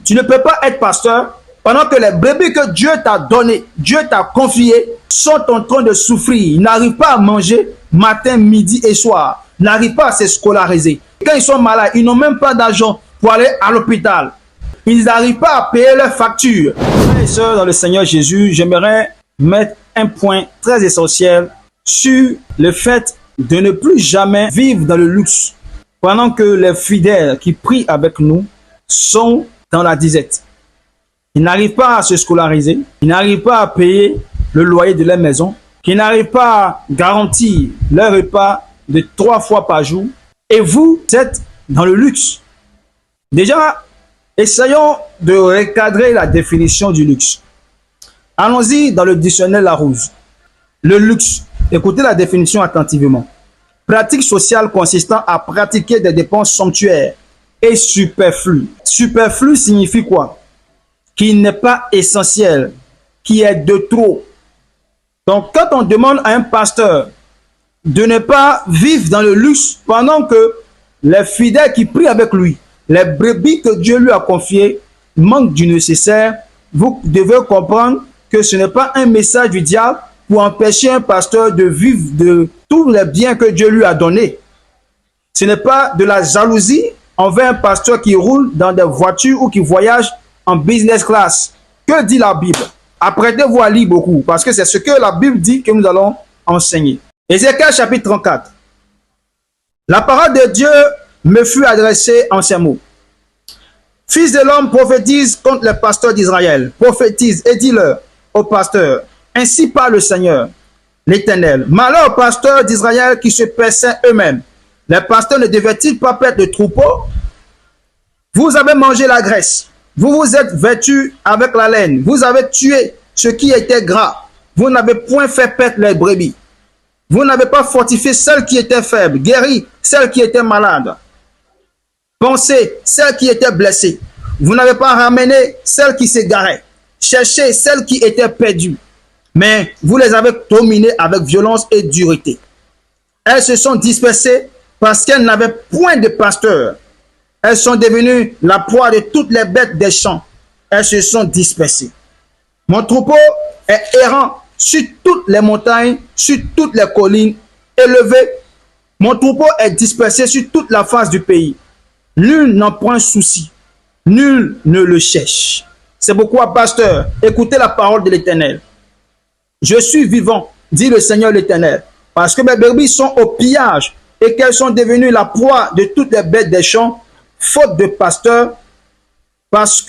Tu ne peux pas être pasteur pendant que les brebis que Dieu t'a donné, Dieu t'a confié, sont en train de souffrir. Ils n'arrivent pas à manger matin, midi et soir. Ils n'arrivent pas à se scolariser. Quand ils sont malades, ils n'ont même pas d'argent pour aller à l'hôpital. Ils n'arrivent pas à payer leurs factures. Frères et sœurs dans le Seigneur Jésus, j'aimerais mettre un point très essentiel sur le fait de ne plus jamais vivre dans le luxe pendant que les fidèles qui prient avec nous sont dans la disette. Ils n'arrivent pas à se scolariser, ils n'arrivent pas à payer le loyer de leur maison, ils n'arrivent pas à garantir leur repas de 3 fois par jour. Et vous êtes dans le luxe. Déjà, essayons de recadrer la définition du luxe. Allons-y dans le dictionnaire Larousse. Le luxe, écoutez la définition attentivement. Pratique sociale consistant à pratiquer des dépenses somptuaires et superflues. Superflu signifie quoi? Qui n'est pas essentiel, qui est de trop. Donc, quand on demande à un pasteur de ne pas vivre dans le luxe pendant que les fidèles qui prient avec lui, les brebis que Dieu lui a confiées, manquent du nécessaire, vous devez comprendre que ce n'est pas un message du diable pour empêcher un pasteur de vivre de tous les biens que Dieu lui a donnés. Ce n'est pas de la jalousie envers un pasteur qui roule dans des voitures ou qui voyage en business class. Que dit la Bible? Apprêtez-vous à lire beaucoup parce que c'est ce que la Bible dit que nous allons enseigner. Ézéchiel chapitre 34. La parole de Dieu me fut adressée en ces mots. Fils de l'homme, prophétise contre les pasteurs d'Israël. Prophétise et dis-leur aux pasteurs, ainsi parle le Seigneur, l'Éternel. Malheur aux pasteurs d'Israël qui se paissaient eux-mêmes. Les pasteurs ne devaient-ils pas perdre le troupeau? Vous avez mangé la graisse. Vous vous êtes vêtus avec la laine. Vous avez tué ce qui était gras. Vous n'avez point fait perdre les brebis. Vous n'avez pas fortifié celles qui étaient faibles, guéri celles qui étaient malades, pensé celles qui étaient blessées. Vous n'avez pas ramené celles qui s'égaraient, cherché celles qui étaient perdues. Mais vous les avez dominées avec violence et dureté. Elles se sont dispersées parce qu'elles n'avaient point de pasteur. Elles sont devenues la proie de toutes les bêtes des champs. Elles se sont dispersées. Mon troupeau est errant sur toutes les montagnes, sur toutes les collines élevées. Mon troupeau est dispersé sur toute la face du pays. Nul n'en prend souci. Nul ne le cherche. C'est pourquoi, pasteur, écoutez la parole de l'Éternel. Je suis vivant, dit le Seigneur l'Éternel, parce que mes brebis sont au pillage et qu'elles sont devenues la proie de toutes les bêtes des champs, faute de pasteur, parce